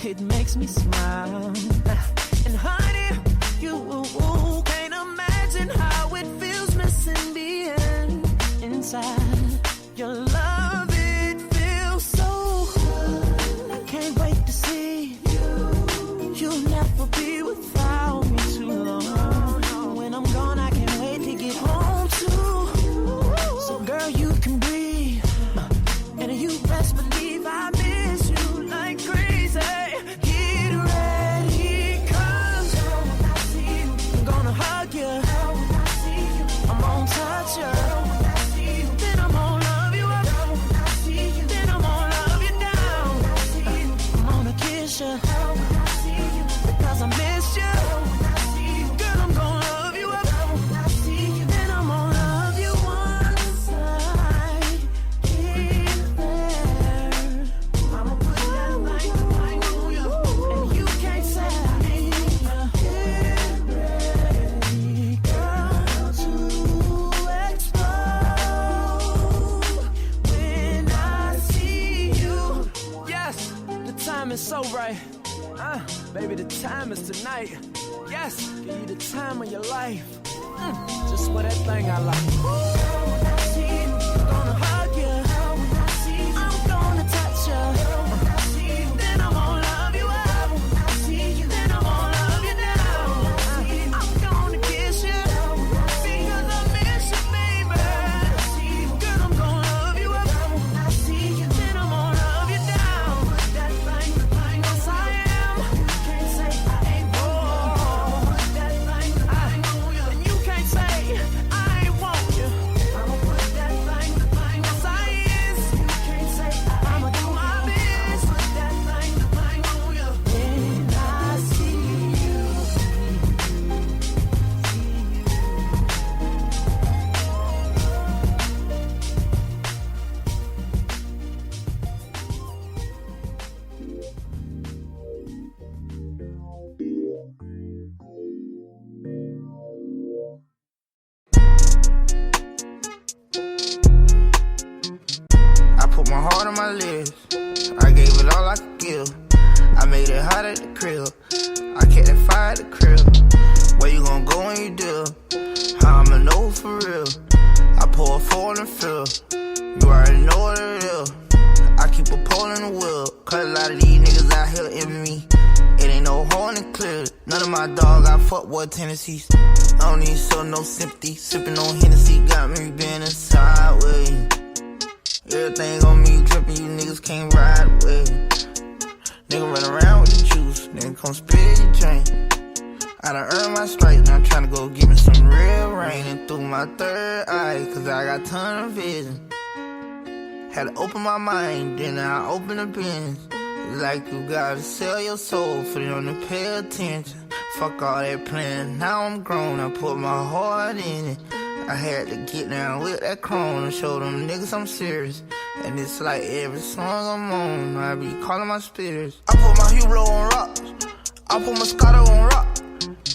it makes me smile. And honey, you can't imagine how it feels missing being inside your love. It feels so good. I can't wait to see you. You'll never be without me too long. When I'm gone, I can't wait to get home too. So girl, you can breathe, and you best believe I miss you like crazy. Get ready, 'cause when I see you, I'm gonna hug you. When I see you, I'm gonna touch you. When I see you, then I'm gonna love you up. When I see you, then I'm gonna love you down. When I see you, I'm gonna kiss you. When I see you, because I miss you. When I see you, girl, I'm gonna love you up. When I see you, then I'm gonna love you once I get there. I'ma put that thing on you, and you can't say I ain't you. Get ready, girl, to explode when I see you. Yes, the time is so right. Baby, the time is tonight. Yes, give you the time of your life. Just what that thing I like. When I see you, I'm gonna hug you. When I see you, I'm gonna touch you. When I see you, then I'm gonna love you up. When I see you, then I'm gonna love you down. When I see you, I'm gonna kiss you. Because I miss you, baby. When I see you, girl, I'm gonna love you up. When I see you, then I'm gonna love you down. Put that thing, yes I am. You can't say I ain't wrong. Put that thing on you, and you can't say I ain't want you. I'ma put that thing, yes I is. You can't say I'ma do my best. Put that thing on you. When I see you. I put my heart on my lips. I gave it all I could give. I made it hot at the crib. I kept that fire at the crib. Where you gon' go when you do? How I'ma know for real? I pour a four in the field. You already know what it is. I keep a pole in the wheel. Cause a lot of these niggas out here envy me. It ain't no horn and clear. None of my dog got fuckboy tendencies. I don't need show no sympathy. Sipping on Hennessy got me bending sideways. Everything on me drippin', you niggas can't ride with. Nigga run around with the juice, nigga come spit your drink. I done earned my stripes, now I'm tryna go give me some real rain. And through my third eye, cause I got ton of vision. Had to open my mind, then I open the business. Like you gotta sell your soul for them to pay attention. Fuck all that planning, now I'm grown, I put my heart in it. I had to get down with that chrome and show them niggas I'm serious. And it's like every song I'm on, I be calling my spirits. I put my hero on rocks, I put my Moscato on rock.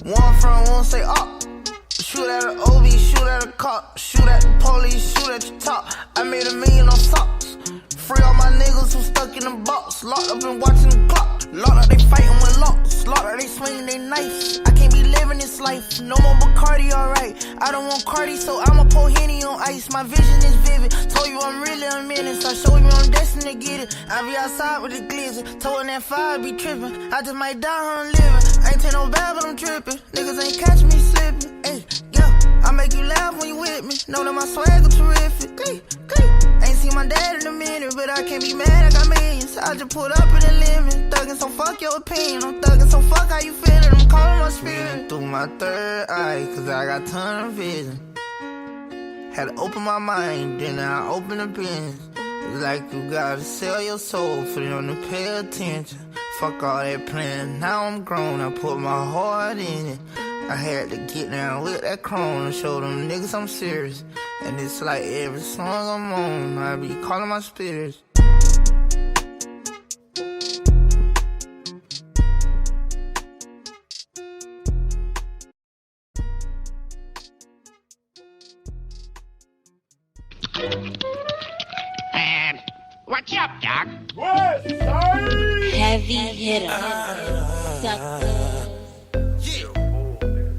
One front, one say up. Shoot at an OB, shoot at a cop. Shoot at the police, shoot at your top. I made $1 million on socks. Free all my niggas who stuck in the box. Locked up and watching the clock. Locked up, they fighting with locks. Locked up, they swinging they knife. I can't be living this life. No more Bacardi, alright. I don't want Cardi, so I'ma pour Henny on ice. My vision is vivid. Told you I'm really a menace. I showed you I'm destined to get it. I be outside with the glizzy. Told that fire be tripping. I just might die how I'm living. I ain't take no bad, but I'm tripping. Niggas ain't catch me slipping. Ay, yeah. I make you laugh when you with me. Know that my swagger terrific. Ay, ay. Ain't seen my dad in a minute, but I can't be mad, I got millions. I just put up in the limit. Thuggin', so fuck your opinion. I'm thuggin', so fuck how you feelin'. I'm calling my spirit through my third eye, cause I got ton of vision. Had to open my mind, then I open the business. Like you gotta sell your soul for them to pay attention. Fuck all that planning, now I'm grown, I put my heart in it. I had to get down with that chrome and show them niggas I'm serious. And it's like every song I'm on, I be calling my spirits. What's up, Doc? West Side! heavy hitter.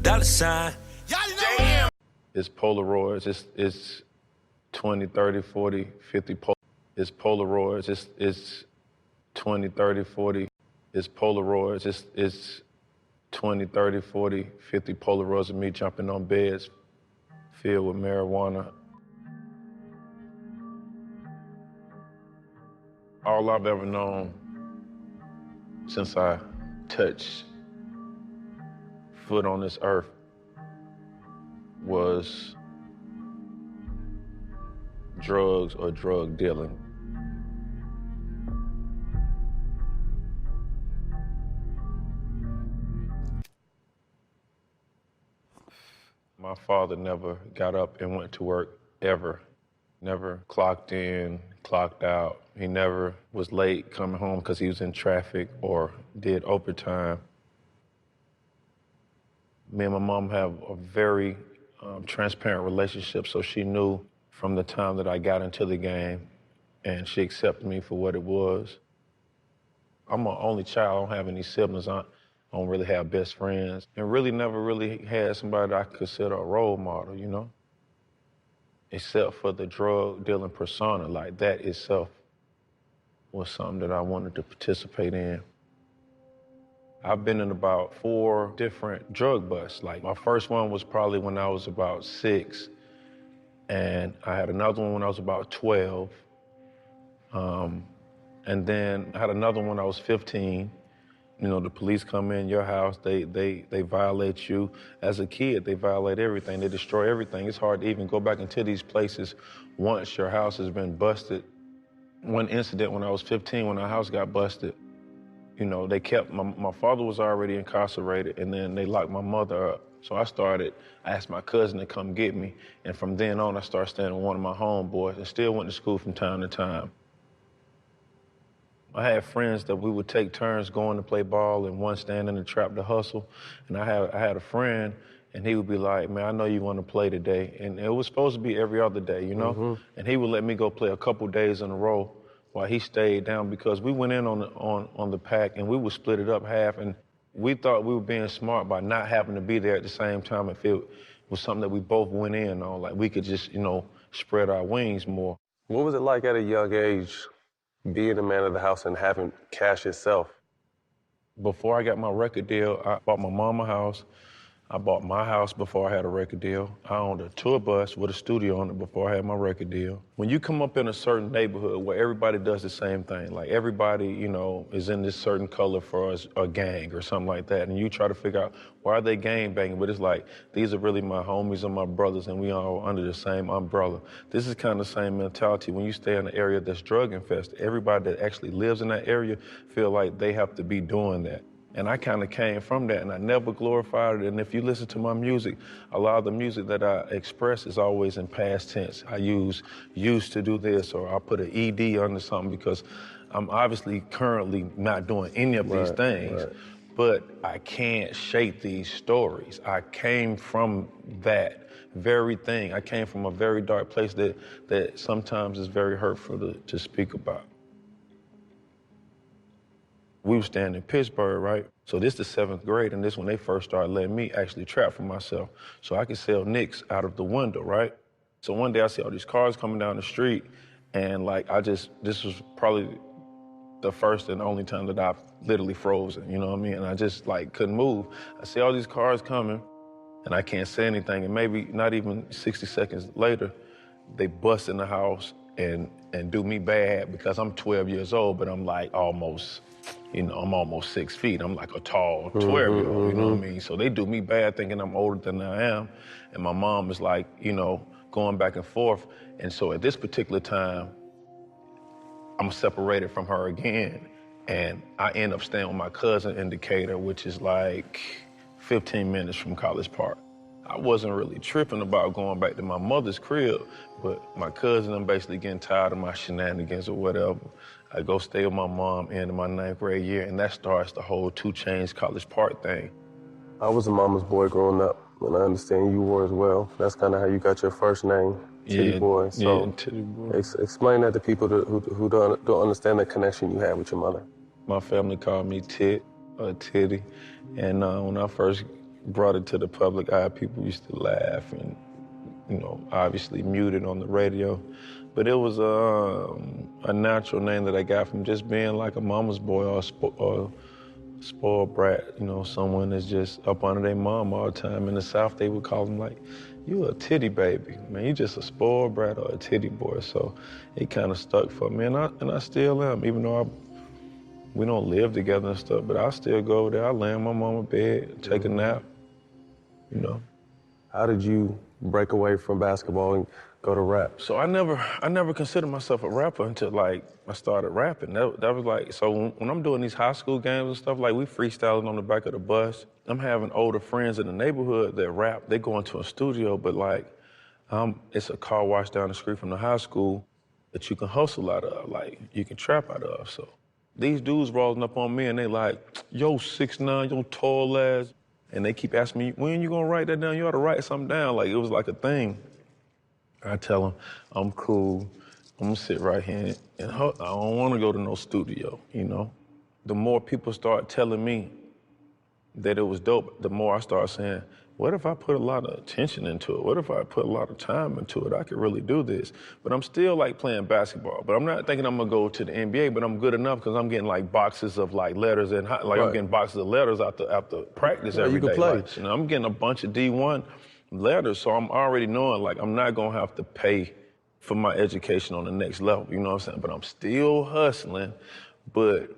Dollar sign. It's Polaroids, it's 20, 30, 40, 50 It's Polaroids, it's 20, 30, 40. It's Polaroids, it's 20, 30, 40, 50 Polaroids of me jumping on beds filled with marijuana. All I've ever known since I touched foot on this earth was drugs or drug dealing. My father never got up and went to work, ever. Never clocked in, clocked out. He never was late coming home because he was in traffic or did overtime. Me and my mom have a very transparent relationship, so she knew from the time that I got into the game, and she accepted me for what it was. I'm an only child, I don't have any siblings. I don't really have best friends, and really never really had somebody that I could consider a role model, you know? Except for the drug dealing persona, like that itself was something that I wanted to participate in. I've been in about 4 different drug busts. Like my first one was probably when I was about 6, and I had another one when I was about 12. And then I had another one when I was 15. You know, the police come in your house, they violate you. As a kid, they violate everything, they destroy everything. It's hard to even go back into these places once your house has been busted. One incident when I was 15, when our house got busted, you know, they kept, my father was already incarcerated, and then they locked my mother up. So I asked my cousin to come get me, and from then on, I started staying with one of my homeboys and still went to school from time to time. I had friends that we would take turns going to play ball and one stand in the trap to hustle. And I had a friend, and he would be like, man, I know you want to play today. And it was supposed to be every other day, you know? Mm-hmm. And he would let me go play a couple days in a row while he stayed down, because we went in on the pack and we would split it up half. And we thought we were being smart by not having to be there at the same time if it was something that we both went in on. Like we could just, you know, spread our wings more. What was it like at a young age being the man of the house and having cash itself? Before I got my record deal, I bought my mom a house. I bought my house before I had a record deal. I owned a tour bus with a studio on it before I had my record deal. When you come up in a certain neighborhood where everybody does the same thing, like everybody, you know, is in this certain color for a gang or something like that, and you try to figure out why are they gang banging, but it's like, these are really my homies and my brothers, and we all under the same umbrella. This is kind of the same mentality when you stay in an area that's drug infested. Everybody that actually lives in that area feel like they have to be doing that. And I kind of came from that, and I never glorified it. And if you listen to my music, a lot of the music that I express is always in past tense. I used to do this, or I'll put an ED under something, because I'm obviously currently not doing any of these things. Right. But I can't shake these stories. I came from that very thing. I came from a very dark place that sometimes is very hurtful to speak about. We were staying in Pittsburgh, right? So this is the 7th grade, and this when they first started letting me actually trap for myself. So I could sell nicks out of the window, right? So one day I see all these cars coming down the street, and like this was probably the first and only time that I've literally frozen, you know what I mean? And I just like couldn't move. I see all these cars coming, and I can't say anything, and maybe not even 60 seconds later, they bust in the house and do me bad, because I'm 12 years old, but I'm like almost, you know, I'm almost 6 feet. I'm like a tall 12-year-old, you know what I mean? So they do me bad thinking I'm older than I am. And my mom is like, you know, going back and forth. And so at this particular time, I'm separated from her again. And I end up staying with my cousin in Decatur, which is like 15 minutes from College Park. I wasn't really tripping about going back to my mother's crib, but my cousin, I'm basically getting tired of my shenanigans or whatever. I go stay with my mom in my 9th grade year, and that starts the whole 2 Chainz College Park thing. I was a mama's boy growing up, and I understand you were as well. That's kind of how you got your first name, Titty Boy. So Titty Boy. Explain that to people who don't understand the connection you had with your mother. My family called me Tit or Titty. And when I first brought it to the public eye, people used to laugh and, you know, obviously muted on the radio. But it was a natural name that I got from just being like a mama's boy or spoiled brat, you know, someone that's just up under their mom all the time. In the South, they would call them like, you a titty baby. Man, you just a spoiled brat or a titty boy. So it kind of stuck for me, and I still am, even though we don't live together and stuff, but I still go over there. I lay in my mama's bed, take a nap, you know. How did you break away from basketball and go to rap? So I never considered myself a rapper until like I started rapping. That was like, so when I'm doing these high school games and stuff, like we freestyling on the back of the bus, I'm having older friends in the neighborhood that rap. They go into a studio, but like, it's a car wash down the street from the high school that you can hustle out of, like you can trap out of. So these dudes rolling up on me and they like, yo, 6'9", yo, tall ass. And they keep asking me, when you gonna write that down? You ought to write something down. Like it was like a thing. I tell them, I'm cool. I'm gonna sit right here and I don't wanna go to no studio, you know? The more people start telling me that it was dope, the more I start saying, what if I put a lot of attention into it? What if I put a lot of time into it? I could really do this. But I'm still like playing basketball. But I'm not thinking I'm gonna go to the NBA, but I'm good enough because I'm getting like boxes of like letters and like right. I'm getting boxes of letters after practice every day. Play. Like, you know, I'm getting a bunch of D1 letters, so I'm already knowing like I'm not gonna have to pay for my education on the next level, you know what I'm saying? But I'm still hustling, but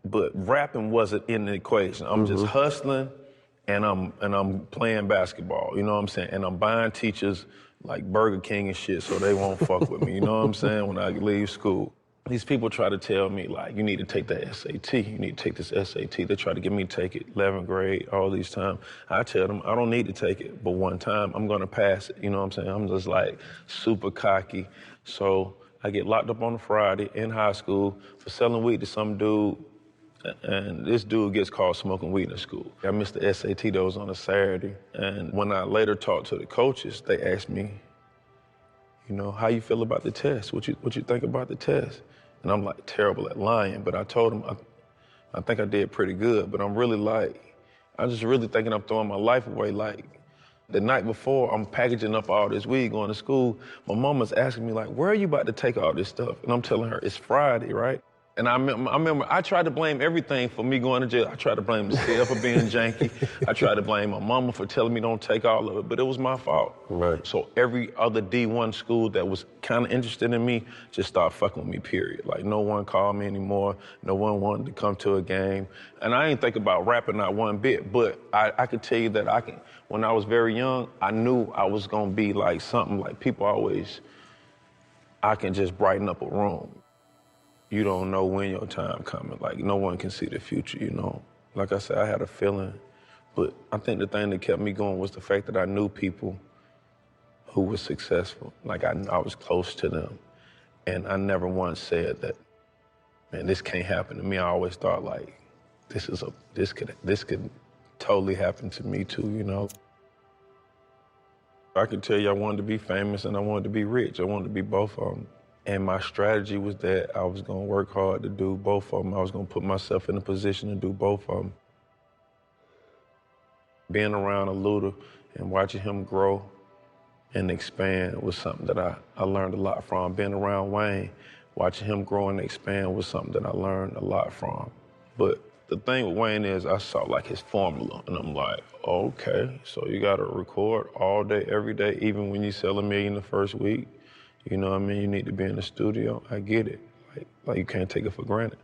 rapping wasn't in the equation. I'm just hustling and I'm playing basketball, you know what I'm saying? And I'm buying teachers like Burger King and shit so they won't fuck with me, you know what I'm saying, when I leave school. These people try to tell me, like, you need to take that SAT. You need to take this SAT. They try to get me to take it 11th grade, all these times. I tell them, I don't need to take it, but one time I'm gonna pass it, you know what I'm saying? I'm just like super cocky. So I get locked up on a Friday in high school for selling weed to some dude, and this dude gets caught smoking weed in school. I missed the SAT, that was on a Saturday. And when I later talked to the coaches, they asked me, you know, how you feel about the test? What you think about the test? And I'm like terrible at lying, but I told him I think I did pretty good, but I'm really like, I'm just really thinking I'm throwing my life away. Like the night before, I'm packaging up all this weed going to school. My mama's asking me like, where are you about to take all this stuff? And I'm telling her, it's Friday, right? And I remember I tried to blame everything for me going to jail. I tried to blame the scale for being janky. I tried to blame my mama for telling me don't take all of it, but it was my fault. Right. So every other D1 school that was kind of interested in me just started fucking with me, period. Like no one called me anymore. No one wanted to come to a game. And I ain't think about rapping not one bit, but I could tell you that when I was very young, I knew I was gonna be like something like people always, I can just brighten up a room. You don't know when your time coming. Like, no one can see the future, you know? Like I said, I had a feeling, but I think the thing that kept me going was the fact that I knew people who were successful. Like, I was close to them, and I never once said that, man, this can't happen to me. I always thought, like, this could totally happen to me, too, you know? I could tell you I wanted to be famous and I wanted to be rich. I wanted to be both of them. And my strategy was that I was gonna work hard to do both of them. I was gonna put myself in a position to do both of them. Being around a Luda and watching him grow and expand was something that I learned a lot from. Being around Wayne, watching him grow and expand was something that I learned a lot from. But the thing with Wayne is I saw like his formula and I'm like, okay, so you gotta record all day, every day, even when you sell $1 million the first week. You know what I mean? You need to be in the studio. I get it. Like you can't take it for granted.